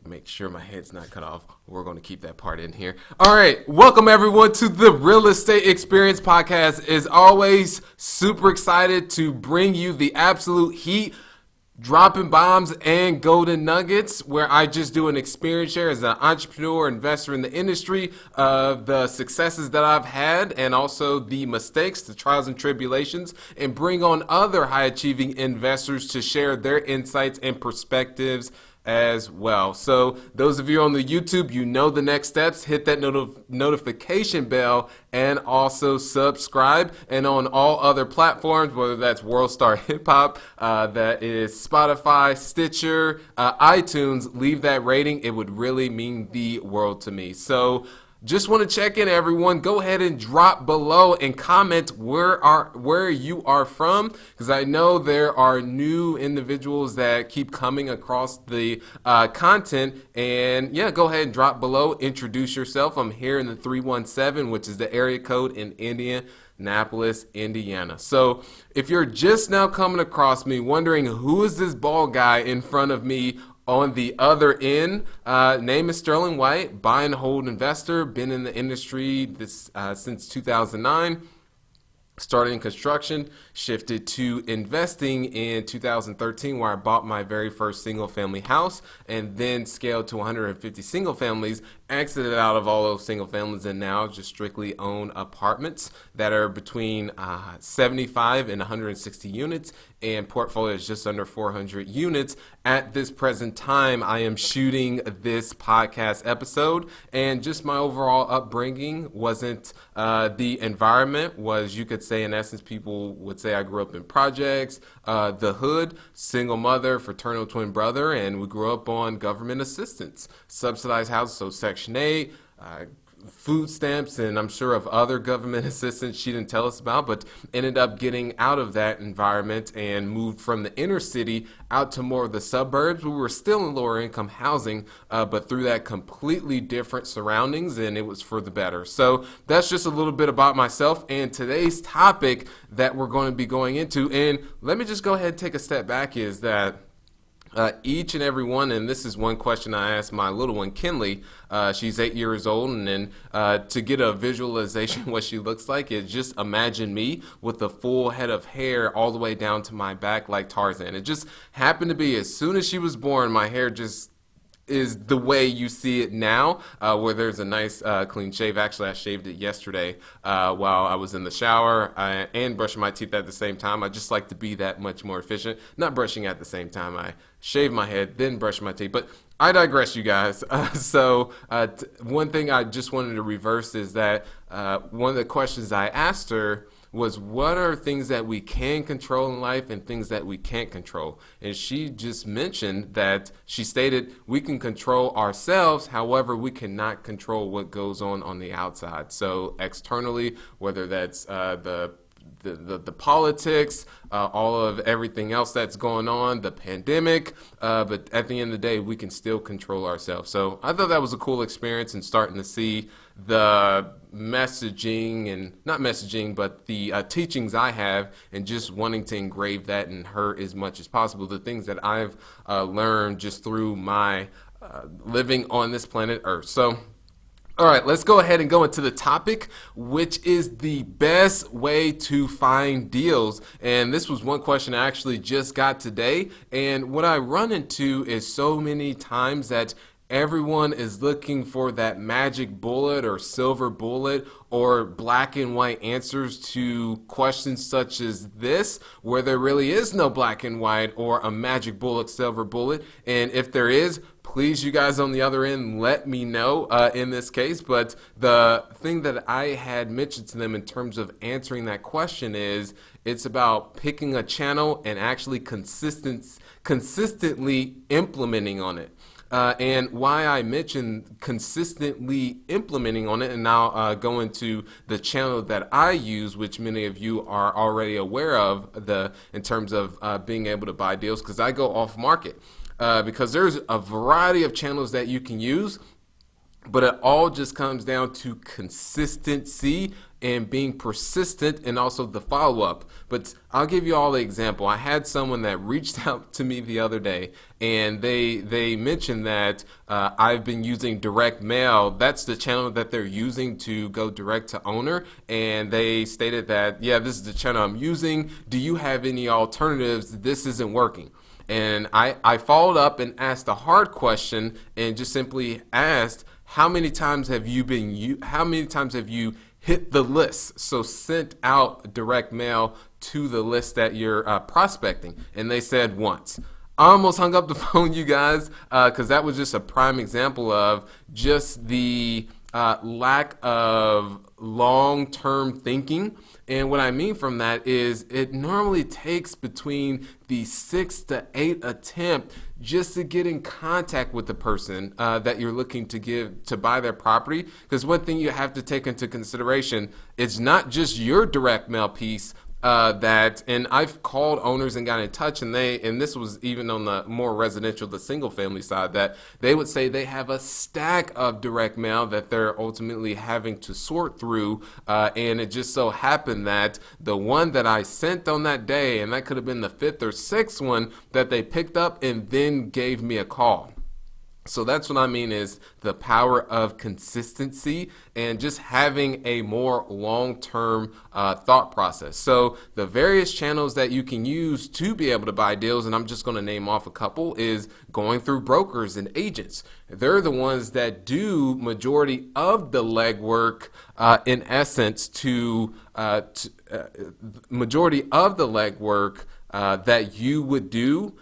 make sure my head's not cut off. We're going to keep that part in here. All right. Welcome, everyone, to the Real Estate Experience Podcast. As always, super excited to bring you the absolute heat, dropping bombs and golden nuggets, where I just do an experience share as an entrepreneur, investor in the industry of the successes that I've had and also the mistakes, the trials and tribulations, and bring on other high achieving investors to share their insights and perspectives as well. So those of you on the YouTube, you know the next steps. Hit that notification bell and also subscribe. And on all other platforms, whether that's WorldStar Hip Hop, that is Spotify, Stitcher, iTunes, leave that rating. It would really mean the world to me. So just want to check in, everyone. Go ahead and drop below and comment where you are from, because I know there are new individuals that keep coming across the content. And yeah, go ahead and drop below. Introduce yourself. I'm here in the 317, which is the area code in Indianapolis, Indiana. So if you're just now coming across me, wondering who is this bald guy in front of me on the other end, name is Sterling White, buy and hold investor, been in the industry since 2009. Started in construction, shifted to investing in 2013, where I bought my very first single family house, and then scaled to 150 single families, exited out of all those single families, and now just strictly own apartments that are between 75 and 160 units, and portfolio is just under 400 units. At this present time, I am shooting this podcast episode, and just my overall upbringing wasn't the environment was, you could say, in essence, people would say I grew up in projects, the hood, single mother, fraternal twin brother, and we grew up on government assistance, subsidized houses, so Section 8, food stamps, and I'm sure of other government assistance she didn't tell us about, but ended up getting out of that environment and moved from the inner city out to more of the suburbs. We were still in lower income housing, but through that completely different surroundings, and it was for the better. So that's just a little bit about myself and today's topic that we're going to be going into. And let me just go ahead and take a step back, is that each and every one, and this is one question I asked my little one, Kinley. She's 8 years old, and then to get a visualization what she looks like is just imagine me with a full head of hair all the way down to my back like Tarzan. It just happened to be as soon as she was born, my hair just is the way you see it now, where there's a nice clean shave. Actually, I shaved it yesterday while I was in the shower and brushing my teeth at the same time. I just like to be that much more efficient. Not brushing at the same time. I shave my head, then brush my teeth. But I digress, you guys. One thing I just wanted to reverse is that one of the questions I asked her was, what are things that we can control in life and things that we can't control? And she just mentioned that, she stated, we can control ourselves, however, we cannot control what goes on the outside. So externally, whether that's the politics, all of everything else that's going on, the pandemic, but at the end of the day, we can still control ourselves. So I thought that was a cool experience, and starting to see the messaging, and not messaging, but the teachings I have, and just wanting to engrave that in her as much as possible, the things that I've learned just through my living on this planet Earth. So all right, let's go ahead and go into the topic, which is the best way to find deals. And this was one question I actually just got today. And what I run into is so many times that everyone is looking for that magic bullet or silver bullet or black and white answers to questions such as this, where there really is no black and white or a magic bullet, silver bullet. And if there is, please, you guys on the other end, let me know in this case. But the thing that I had mentioned to them in terms of answering that question is, it's about picking a channel and actually consistently implementing on it. And why I mentioned consistently implementing on it, and now go into the channel that I use, which many of you are already aware of, in terms of being able to buy deals, because I go off market. Because there's a variety of channels that you can use. But it all just comes down to consistency and being persistent, and also the follow-up. But I'll give you all an example. I had someone that reached out to me the other day, and they mentioned that I've been using direct mail. That's the channel that they're using to go direct to owner. And they stated that, yeah, this is the channel I'm using. Do you have any alternatives? This isn't working. And I followed up and asked a hard question and just simply asked, how many times have you hit the list? So sent out direct mail to the list that you're prospecting. And they said once. I almost hung up the phone, you guys, because that was just a prime example of just the lack of long-term thinking. And what I mean from that is it normally takes between the 6 to 8 attempt just to get in contact with the person that you're looking to buy their property. Because one thing you have to take into consideration, it's not just your direct mail piece, and I've called owners and got in touch, and this was even on the more residential, the single family side, that they would say they have a stack of direct mail that they're ultimately having to sort through, and it just so happened that the one that I sent on that day, and that could have been the 5th or 6th one, that they picked up and then gave me a call. So that's what I mean is the power of consistency and just having a more long-term thought process. So the various channels that you can use to be able to buy deals, and I'm just going to name off a couple, is going through brokers and agents. They're the ones that do majority of the legwork, in essence, majority of the legwork that you would do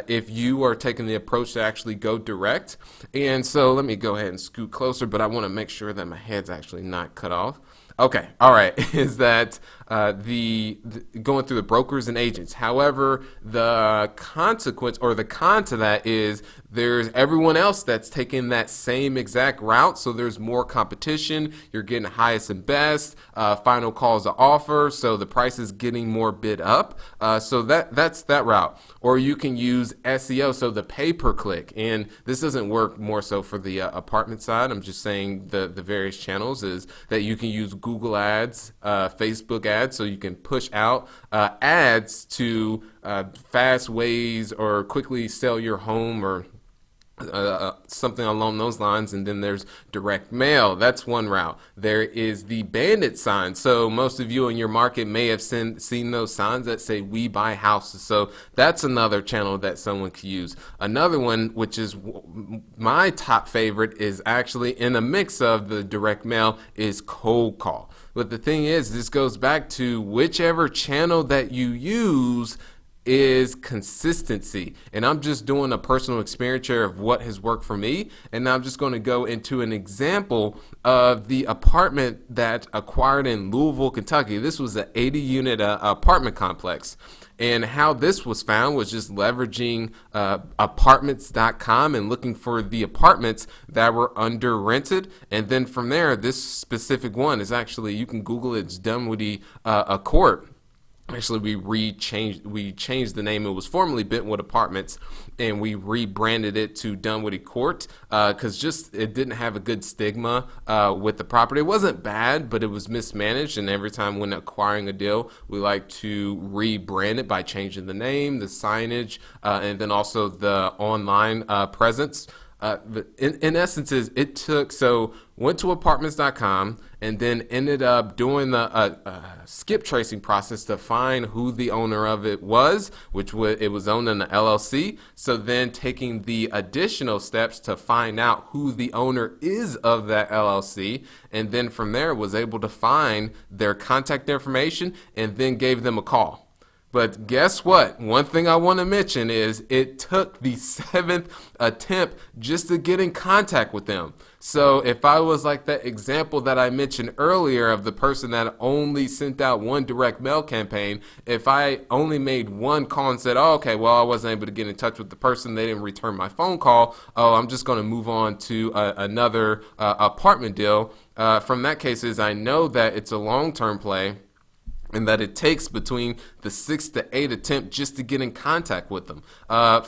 if you are taking the approach to actually go direct. And so let me go ahead and scoot closer, but I want to make sure that my head's actually not cut off. Okay, all right, is that the going through the brokers and agents. However, the consequence or the con to that is there's everyone else that's taking that same exact route, so there's more competition. You're getting highest and best, final calls to offer, so the price is getting more bid up. So that's that route. Or you can use SEO, so the pay per click, and this doesn't work more so for the apartment side. I'm just saying the various channels is that you can use Google ads, Facebook ads, so you can push out ads to fast ways or quickly sell your home or something along those lines. And then there's direct mail. That's one route. There is the bandit sign. So most of you in your market may have seen those signs that say "We buy houses." So that's another channel that someone could use. Another one, which is my top favorite, is actually in a mix of the direct mail, is cold call. But the thing is, this goes back to whichever channel that you use is consistency. And I'm just doing a personal experience here of what has worked for me. And now I'm just going to go into an example of the apartment that acquired in Louisville, Kentucky. This was an 80-unit apartment complex. And how this was found was just leveraging apartments.com and looking for the apartments that were under rented. And then from there, this specific one is actually, you can Google it, it's Dunwoody Court. Actually, we changed the name. It was formerly Bentwood Apartments, and we rebranded it to Dunwoody Court because just it didn't have a good stigma with the property. It wasn't bad, but it was mismanaged, and every time when acquiring a deal, we like to rebrand it by changing the name, the signage, and then also the online presence. In essence, it took, went to apartments.com and then ended up doing the skip tracing process to find who the owner of it was, it was owned in the LLC. So then taking the additional steps to find out who the owner is of that LLC. And then from there was able to find their contact information and then gave them a call. But guess what? One thing I want to mention is it took the 7th attempt just to get in contact with them. So if I was like that example that I mentioned earlier of the person that only sent out one direct mail campaign, if I only made one call and said, oh, okay, well, I wasn't able to get in touch with the person, they didn't return my phone call, oh, I'm just going to move on to another apartment deal. From that case is I know that it's a long-term play. and that it takes between the 6 to 8 attempt just to get in contact with them.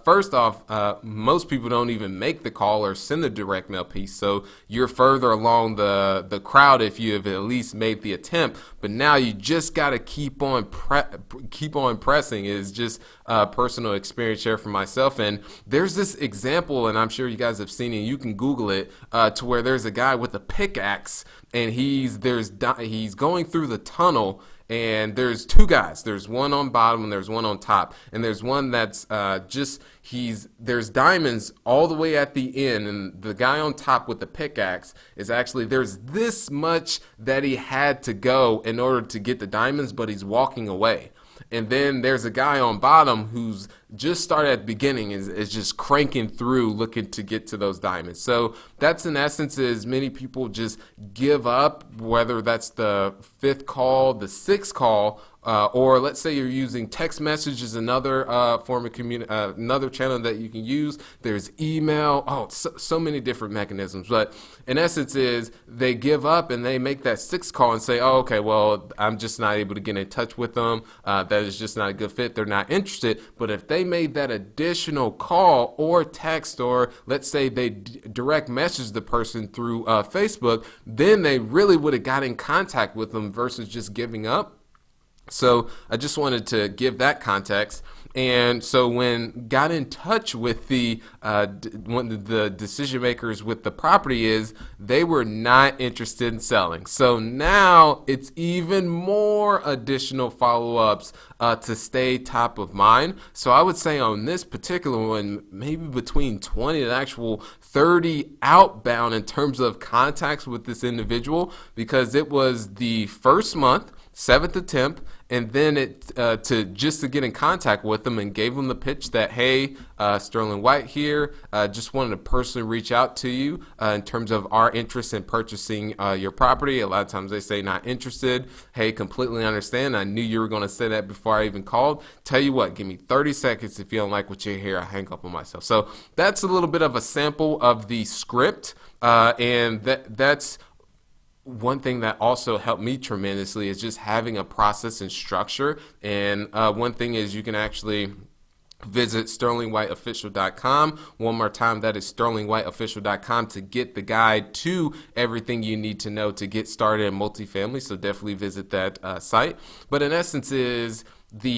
First off, most people don't even make the call or send a direct mail piece, so you're further along the crowd if you have at least made the attempt. But now you just got to keep on pressing. Is just personal experience here for myself. And there's this example, and I'm sure you guys have seen it. You can Google it, to where there's a guy with a pickaxe, and he's going through the tunnel. And there's two guys. There's one on bottom and there's one on top. And there's one that's there's diamonds all the way at the end. And the guy on top with the pickaxe is actually, there's this much that he had to go in order to get the diamonds, but he's walking away. And then there's a guy on bottom who's just started at the beginning, is just cranking through looking to get to those diamonds. So that's in essence is many people just give up, whether that's the 5th call, the 6th call, or let's say you're using text messages, another form of another channel that you can use. There's email, so many different mechanisms. But in essence is they give up and they make that 6th call and say, oh, okay, well, I'm just not able to get in touch with them. That is just not a good fit. They're not interested. But if they made that additional call or text, or let's say they direct message the person through Facebook, then they really would have got in contact with them versus just giving up. So I just wanted to give that context. And so when got in touch with one of the decision makers with the property, is they were not interested in selling. So now it's even more additional follow-ups to stay top of mind. So I would say on this particular one, maybe between 20 and actual 30 outbound in terms of contacts with this individual, because it was the first month, 7th attempt, and then to get in contact with them, and gave them the pitch that, hey, Sterling White here, just wanted to personally reach out to you in terms of our interest in purchasing your property. A lot of times they say not interested. Hey, completely understand. I knew you were going to say that before I even called. Tell you what, give me 30 seconds. If you don't like what you hear, I hang up on myself. So that's a little bit of a sample of the script, and that's one thing that also helped me tremendously, is just having a process and structure. And one thing is you can actually visit sterlingwhiteofficial.com. One more time, that is sterlingwhiteofficial.com to get the guide to everything you need to know to get started in multifamily. So definitely visit that site. But in essence is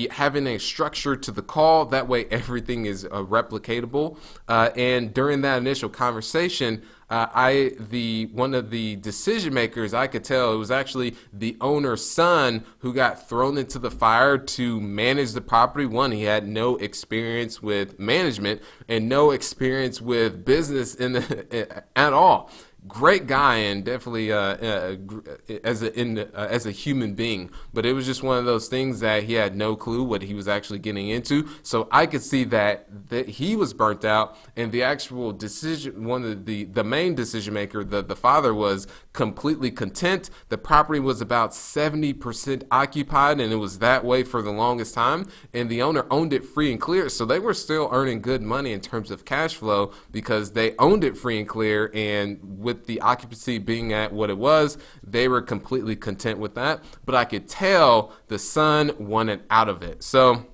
having a structure to the call. That way everything is replicatable. And during that initial conversation, one of the decision makers, I could tell it was actually the owner's son who got thrown into the fire to manage the property. One, he had no experience with management and no experience with business at all. Great guy, and definitely as a human being, but it was just one of those things that he had no clue what he was actually getting into. So I could see that he was burnt out, and the actual the main decision maker, the father, was completely content. The property was about 70% occupied, and it was that way for the longest time, and the owner owned it free and clear. So they were still earning good money in terms of cash flow because they owned it free and clear, and with the occupancy being at what it was, they were completely content with that. But I could tell the son wanted out of it. So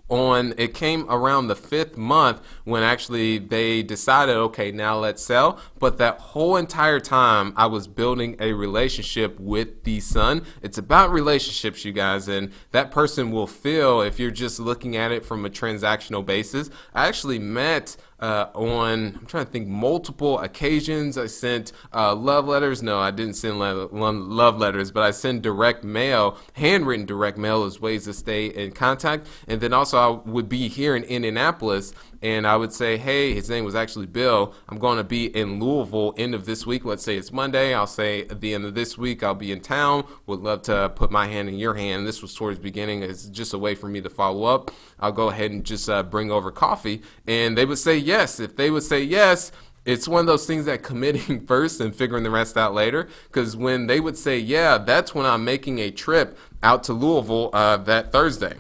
it came around the 5th month when actually they decided, okay, now let's sell. But that whole entire time I was building a relationship with the son. It's about relationships, you guys, and that person will feel, if you're just looking at it from a transactional basis. I actually met I'm trying to think, multiple occasions. I sent love letters. No, I didn't send love letters, but I sent direct mail, handwritten direct mail, as ways to stay in contact. And then also I would be here in Indianapolis, and I would say, hey, his name was actually Bill. I'm going to be in Louisville end of this week. Let's say it's Monday. I'll say at the end of this week, I'll be in town. Would love to put my hand in your hand. This was towards the beginning. It's just a way for me to follow up. I'll go ahead and just bring over coffee. And they would say yes. If they would say yes, it's one of those things that committing first and figuring the rest out later. Because when they would say yeah, that's when I'm making a trip out to Louisville that Thursday.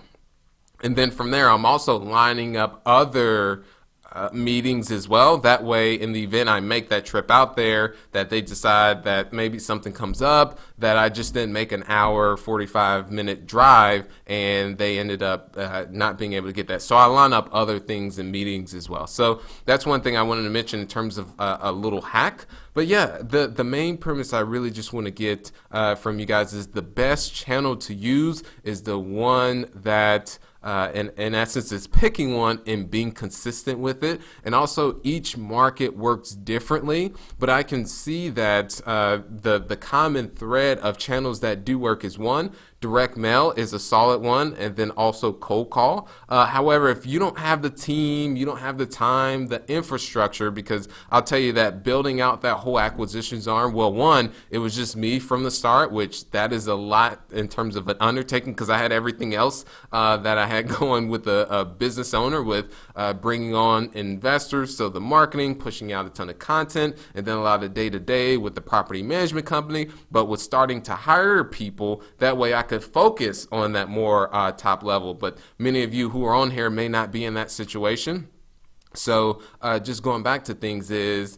And then from there, I'm also lining up other meetings as well. That way, in the event I make that trip out there, that they decide that maybe something comes up, that I just didn't make an hour, 45-minute drive, and they ended up not being able to get that. So I line up other things in meetings as well. So that's one thing I wanted to mention in terms of a little hack. But yeah, the main premise I really just want to get from you guys is the best channel to use is the one that in essence is picking one and being consistent with it. And also each market works differently, but I can see that the common thread of channels that do work is one, direct mail is a solid one, and then also cold call. However, if you don't have the team, you don't have the time, the infrastructure, because I'll tell you that building out that whole acquisitions arm, well, one, it was just me from the start, which that is a lot in terms of an undertaking because I had everything else that I had going with a business owner with bringing on investors. So the marketing, pushing out a ton of content, and then a lot of day-to-day with the property management company, but with starting to hire people, that way I could focus on that more top level. But many of you who are on here may not be in that situation. So just going back to things is,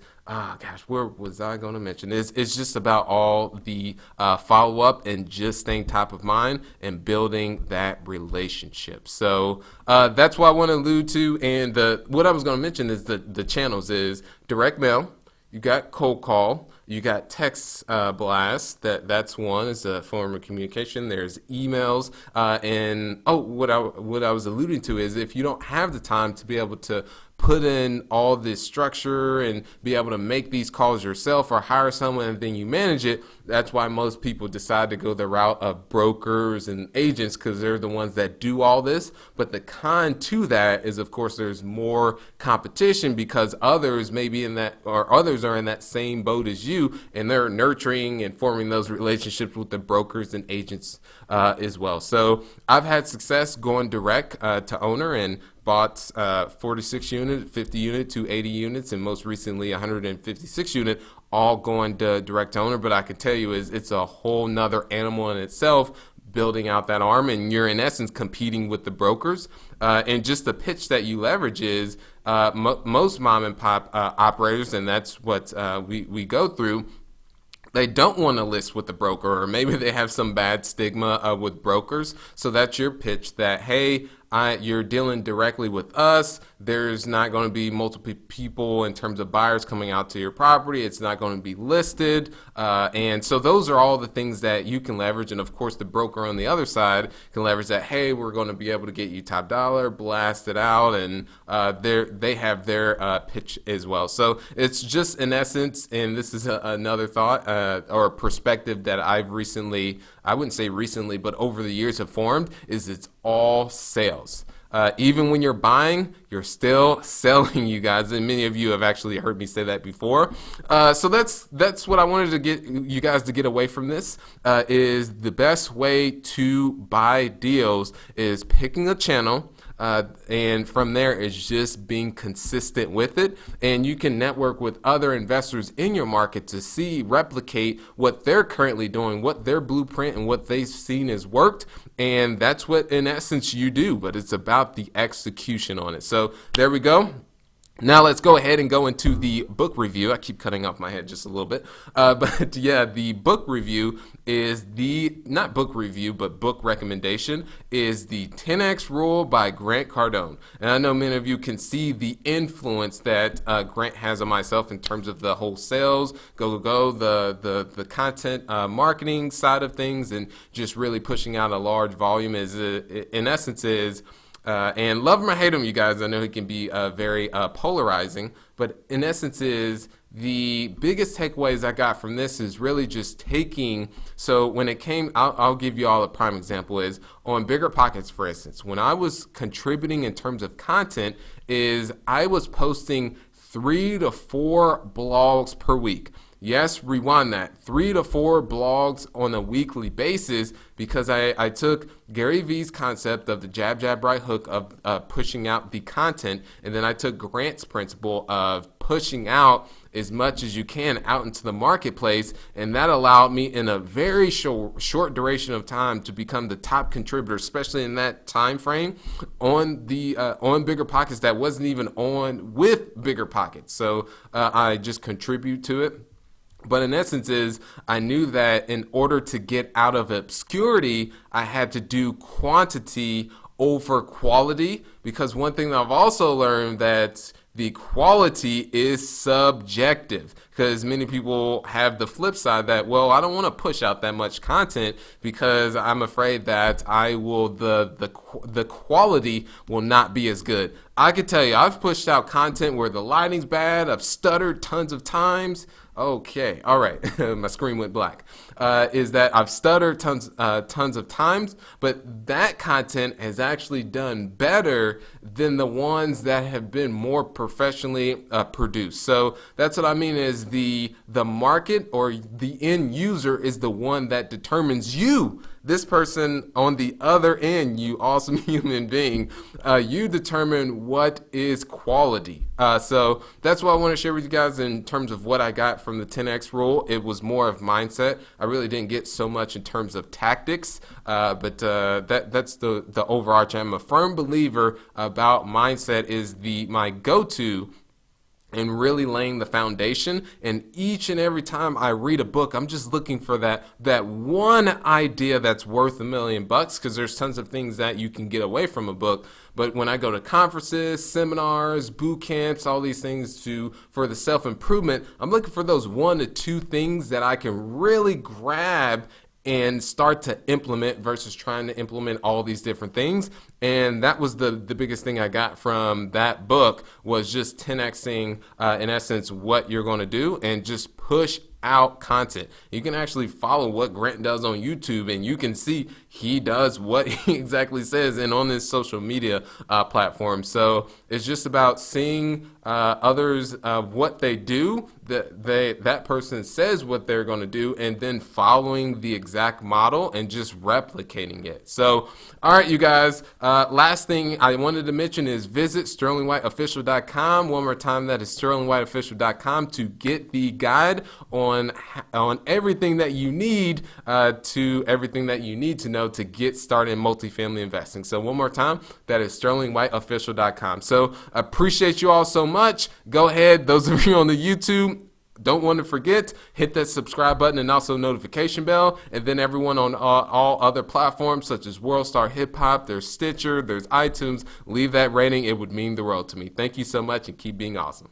where was I going to mention? It's just about all the follow-up and just staying top of mind and building that relationship. So that's what I want to allude to. And what I was going to mention is the channels is direct mail. You got cold call. You got text blast. That's one. It's a form of communication. There's emails. And what I was alluding to is if you don't have the time to be able to put in all this structure and be able to make these calls yourself or hire someone and then you manage it, that's why most people decide to go the route of brokers and agents because they're the ones that do all this. But the con to that is, of course, there's more competition because others may be in that, or others are in that same boat as you, and they're nurturing and forming those relationships with the brokers and agents as well. So I've had success going direct to owner and bought 46 unit, 50 unit to 80 units, and most recently 156 unit, all going to direct owner. But I can tell you is it's a whole nother animal in itself, building out that arm, and you're in essence competing with the brokers. And just the pitch that you leverage is most mom and pop operators, and that's what we go through. They don't want to list with the broker, or maybe they have some bad stigma with brokers. So that's your pitch that, hey, you're dealing directly with us. There's not going to be multiple people in terms of buyers coming out to your property. It's not going to be listed. And so those are all the things that you can leverage. And of course, the broker on the other side can leverage that, hey, we're going to be able to get you top dollar, blast it out. And they have their pitch as well. So it's just in essence, and this is another thought or perspective that I've recently, I wouldn't say recently, but over the years have formed, is it's all sales. Even when you're buying, you're still selling, you guys, and many of you have actually heard me say that before. So that's what I wanted to get you guys to get away from this, is the best way to buy deals is picking a channel, and from there is just being consistent with it. And you can network with other investors in your market to replicate what they're currently doing, what their blueprint and what they've seen has worked. And that's what in essence you do, but it's about the execution on it. So there we go. Now let's go ahead and go into the book review. I keep cutting off my head just a little bit. But yeah, the book review is not book review, but book recommendation is the 10X Rule by Grant Cardone. And I know many of you can see the influence that Grant has on myself in terms of the whole sales, the content marketing side of things, and just really pushing out a large volume in essence is, and love him or hate him, you guys, I know he can be very polarizing, but in essence is the biggest takeaways I got from this is really just taking, so when it came, I'll give you all a prime example is on Bigger Pockets, for instance, when I was contributing in terms of content is I was posting 3 to 4 blogs per week. Yes, rewind that. 3 to 4 blogs on a weekly basis because I took Gary Vee's concept of the jab, jab, right hook of pushing out the content, and then I took Grant's principle of pushing out as much as you can out into the marketplace, and that allowed me in a very short duration of time to become the top contributor, especially in that time frame, on the on Bigger Pockets that wasn't even on with Bigger Pockets. So I just contribute to it. But in essence I knew that in order to get out of obscurity, I had to do quantity over quality, because one thing that I've also learned that the quality is subjective, because many people have the flip side that, well, I don't want to push out that much content because I'm afraid that the quality will not be as good. I can tell you, I've pushed out content where the lighting's bad, I've stuttered tons of times. Okay, all right, my screen went black. Is that I've stuttered tons of times, but that content has actually done better than the ones that have been more professionally produced. So that's what I mean is the market or the end user is the one that determines you. This person on the other end, you awesome human being, you determine what is quality. So that's what I want to share with you guys in terms of what I got from the 10X rule. It was more of mindset. I really didn't get so much in terms of tactics, but that's the overarching. I'm a firm believer about mindset is my go-to and really laying the foundation. And each and every time I read a book, I'm just looking for that one idea that's worth $1 million, because there's tons of things that you can get away from a book. But when I go to conferences, seminars, boot camps, all these things for the self-improvement, I'm looking for those 1 to 2 things that I can really grab and start to implement versus trying to implement all these different things. And that was the biggest thing I got from that book, was just 10xing in essence what you're going to do and just push out content. You can actually follow what Grant does on YouTube, and you can see he does what he exactly says and on this social media platform. So it's just about seeing others what they do, that person says what they're going to do, and then following the exact model and just replicating it. So all right, you guys, last thing I wanted to mention is visit sterlingwhiteofficial.com. One more time, that is sterlingwhiteofficial.com to get the guide on everything that you need to know to get started in multifamily investing. So one more time, that is sterlingwhiteofficial.com. So appreciate you all so much. Go ahead, those of you on the YouTube, don't want to forget, hit that subscribe button and also notification bell. And then everyone on all other platforms such as WorldStar Hip Hop, there's Stitcher, there's iTunes, leave that rating. It would mean the world to me. Thank you so much and keep being awesome.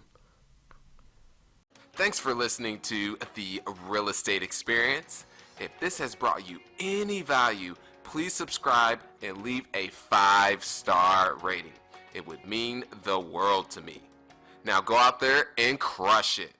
Thanks for listening to The Real Estate Experience. If this has brought you any value, please subscribe and leave a 5-star rating. It would mean the world to me. Now go out there and crush it.